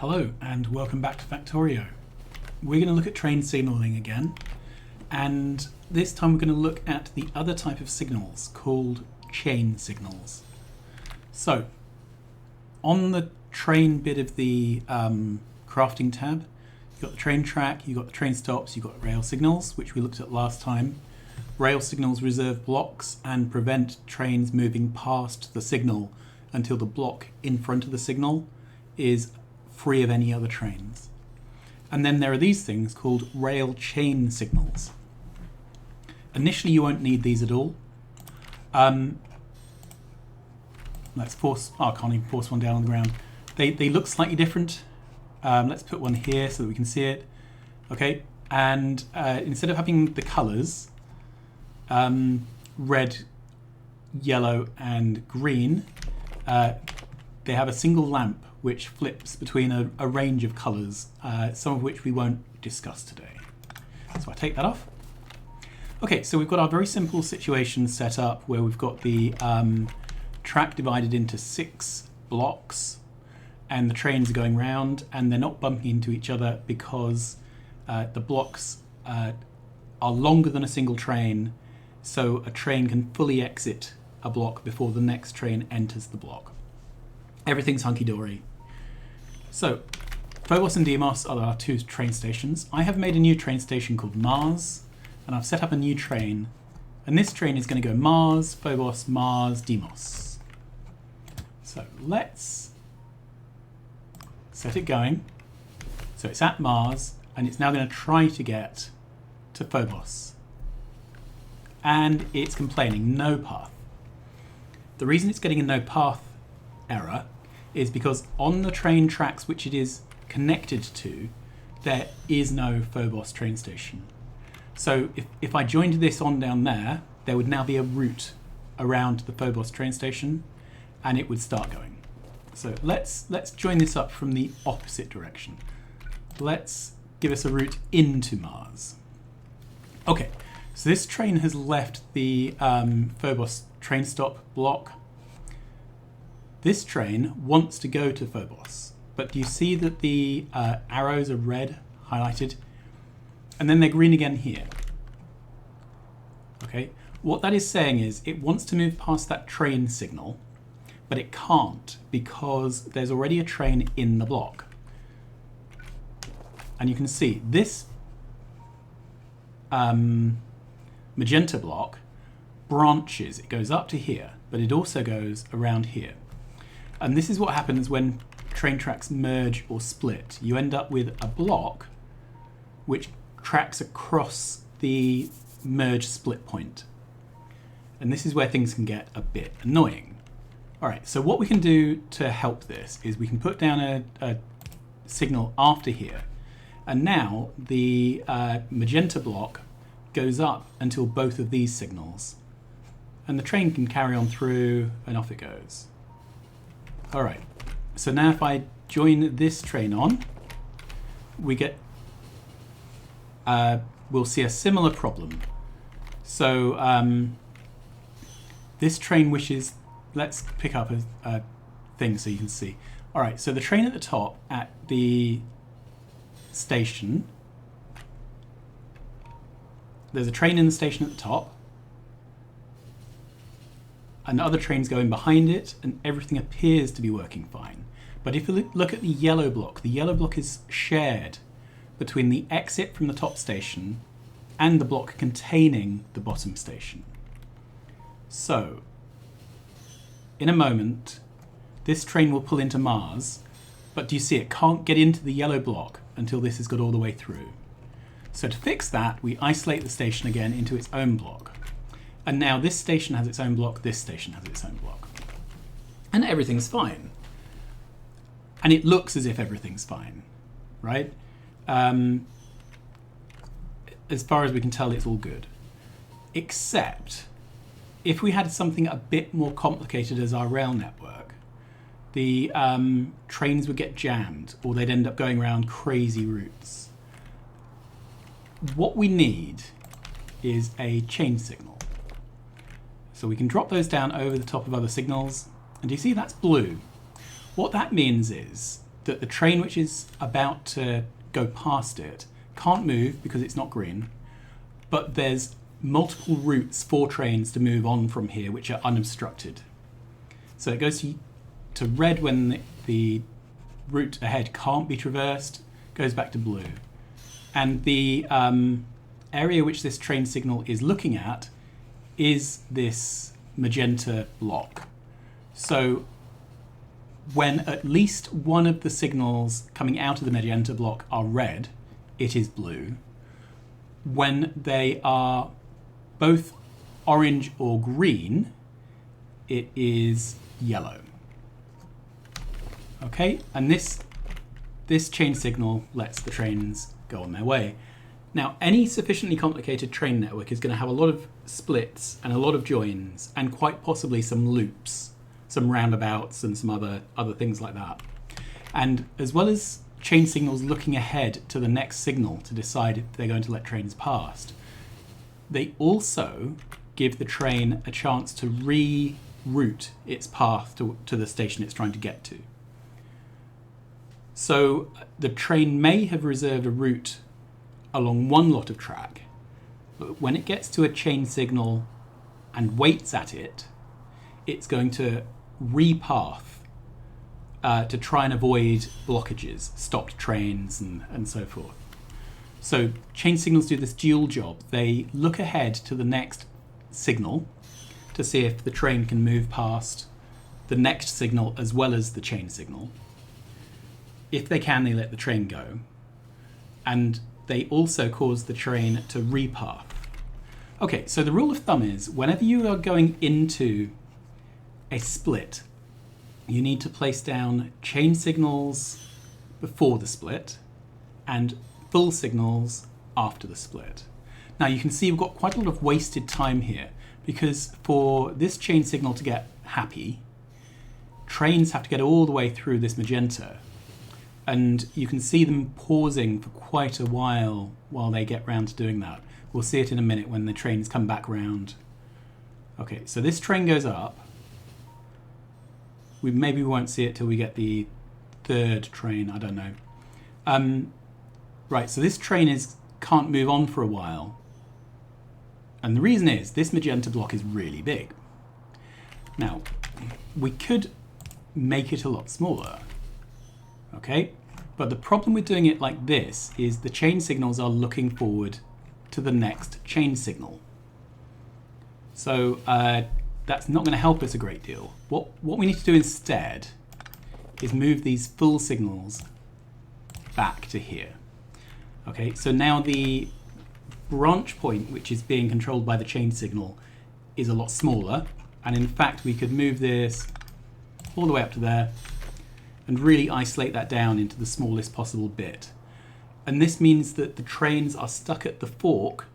Hello and welcome back to Factorio. We're going to look at train signaling again, and this time we're going to look at the other type of signals called chain signals. So on the train bit of the crafting tab, you've got the train track, you've got the train stops, you've got rail signals, which we looked at last time. Rail signals reserve blocks and prevent trains moving past the signal until the block in front of the signal is free of any other trains. And then there are these things called rail chain signals. Initially you won't need these at all. Let's force, I can't even force one down on the ground. They look slightly different. Let's put one here so that we can see it. Okay, and instead of having the colours, red, yellow and green, they have a single lamp which flips between a range of colours, some of which we won't discuss today. So I take that off. Okay, so we've got our very simple situation set up where we've got the track divided into 6 blocks and the trains are going round and they're not bumping into each other because the blocks are longer than a single train, so a train can fully exit a block before the next train enters the block. Everything's hunky-dory. So, Phobos and Deimos are our 2 train stations. I have made a new train station called Mars, and I've set up a new train. And this train is going to go Mars, Phobos, Mars, Deimos. So let's set it going. So it's at Mars, and it's now going to try to get to Phobos. And it's complaining, no path. The reason it's getting a no path error is because on the train tracks which it is connected to, there is no Phobos train station. So if I joined this on down there, there would now be a route around the Phobos train station and it would start going. So let's join this up from the opposite direction. Let's give us a route into Mars. Okay, so this train has left the Phobos train stop block. This train wants to go to Phobos, but do you see that the arrows are red highlighted and then they're green again here? Okay, what that is saying is it wants to move past that train signal, but it can't because there's already a train in the block. And you can see this magenta block branches, it goes up to here, but it also goes around here. And this is what happens when train tracks merge or split. You end up with a block which tracks across the merge split point. And this is where things can get a bit annoying. All right, so what we can do to help this is we can put down a signal after here. And now the magenta block goes up until both of these signals. And the train can carry on through and off it goes. All right, so now if I join this train on, we get, we'll see a similar problem. So this train wishes, let's pick up a thing so you can see. All right, so the train at the top at the station, there's a train in the station at the top, and other trains going behind it, and everything appears to be working fine. But if you look at the yellow block is shared between the exit from the top station and the block containing the bottom station. So, in a moment, this train will pull into Mars, but do you see it can't get into the yellow block until this has got all the way through. So to fix that, we isolate the station again into its own block. And now this station has its own block, this station has its own block. And everything's fine. And it looks as if everything's fine, right? As far as we can tell, it's all good. Except, if we had something a bit more complicated as our rail network, the trains would get jammed, or they'd end up going around crazy routes. What we need is a chain signal. So we can drop those down over the top of other signals. And do you see that's blue? What that means is that the train which is about to go past it can't move because it's not green, but there's multiple routes for trains to move on from here which are unobstructed. So it goes to red when the route ahead can't be traversed, goes back to blue. And the area which this train signal is looking at is this magenta block. So when at least one of the signals coming out of the magenta block are red, it is blue. When they are both orange or green, it is yellow. Okay, and this chain signal lets the trains go on their way. Now, any sufficiently complicated train network is going to have a lot of splits and a lot of joins and quite possibly some loops, some roundabouts and some other things like that. And as well as chain signals looking ahead to the next signal to decide if they're going to let trains past, they also give the train a chance to reroute its path to the station it's trying to get to. So the train may have reserved a route along one lot of track, but when it gets to a chain signal and waits at it, it's going to repath to try and avoid blockages, stopped trains and so forth. So chain signals do this dual job. They look ahead to the next signal to see if the train can move past the next signal as well as the chain signal. If they can, they let the train go. And they also cause the train to repath. Okay, so the rule of thumb is whenever you are going into a split, you need to place down chain signals before the split and full signals after the split. Now you can see we've got quite a lot of wasted time here because for this chain signal to get happy, trains have to get all the way through this magenta. And you can see them pausing for quite a while they get round to doing that. We'll see it in a minute when the trains come back round. Okay, so this train goes up. Maybe we won't see it till we get the third train, I don't know. Right, so this train can't move on for a while. And the reason is this magenta block is really big. Now, we could make it a lot smaller. Okay, but the problem with doing it like this is the chain signals are looking forward to the next chain signal. So that's not going to help us a great deal. What we need to do instead is move these full signals back to here. Okay, so now the branch point, which is being controlled by the chain signal, is a lot smaller. And in fact, we could move this all the way up to there and really isolate that down into the smallest possible bit. And this means that the trains are stuck at the fork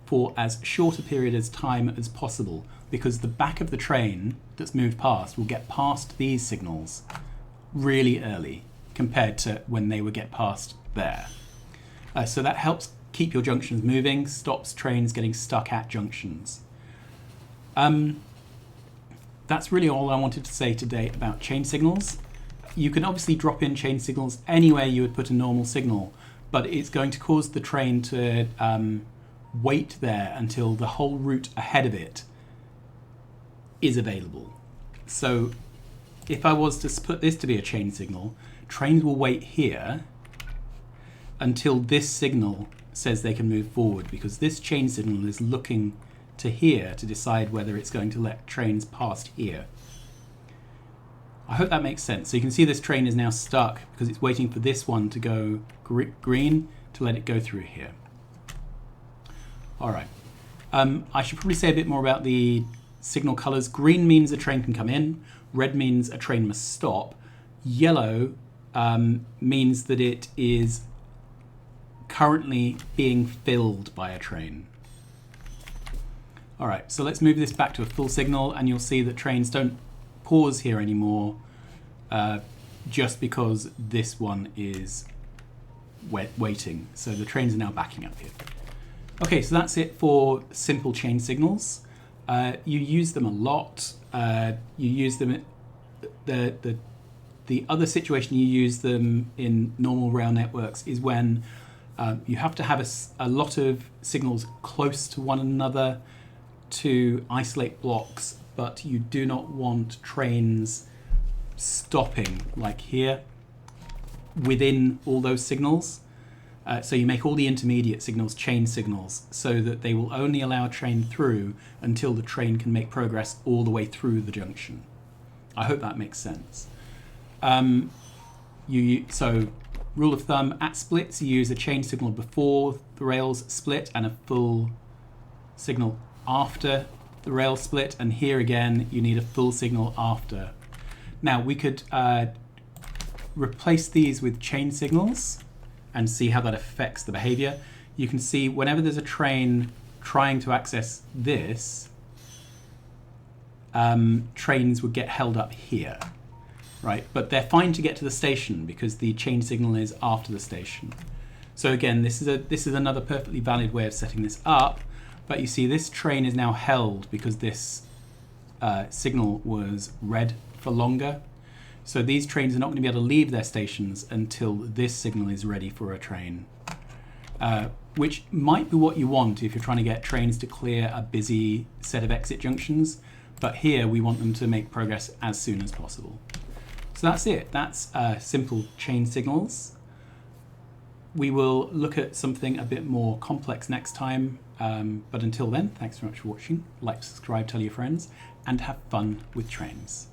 for as short a period of time as possible, because the back of the train that's moved past will get past these signals really early compared to when they would get past there. So that helps keep your junctions moving, stops trains getting stuck at junctions. That's really all I wanted to say today about chain signals. You can obviously drop in chain signals anywhere you would put a normal signal, but it's going to cause the train to wait there until the whole route ahead of it is available. So if I was to put this to be a chain signal, trains will wait here until this signal says they can move forward, because this chain signal is looking to here to decide whether it's going to let trains past here. I hope that makes sense. So you can see this train is now stuck because it's waiting for this one to go green to let it go through here. All right. I should probably say a bit more about the signal colors. Green means a train can come in. Red means a train must stop. Yellow means that it is currently being filled by a train. All right, so let's move this back to a full signal, and you'll see that trains don't pause here anymore just because this one is waiting. So the trains are now backing up here. Okay, so that's it for simple chain signals. You use them a lot. You use them, the The other situation you use them in normal rail networks is when you have to have a lot of signals close to one another to isolate blocks, but you do not want trains stopping, like here, within all those signals. So you make all the intermediate signals chain signals so that they will only allow a train through until the train can make progress all the way through the junction. I hope that makes sense. So rule of thumb, at splits you use a chain signal before the rails split and a full signal after the rail split, and here again you need a full signal after. Now we could replace these with chain signals and see how that affects the behavior. You can see whenever there's a train trying to access this, trains would get held up here, right? But they're fine to get to the station because the chain signal is after the station. So again, this is another perfectly valid way of setting this up, but you see this train is now held because this signal was red for longer. So these trains are not going to be able to leave their stations until this signal is ready for a train, which might be what you want if you're trying to get trains to clear a busy set of exit junctions. But here we want them to make progress as soon as possible. So that's it. That's simple chain signals. We will look at something a bit more complex next time. But until then, thanks very much for watching. Like, subscribe, tell your friends, and have fun with trains.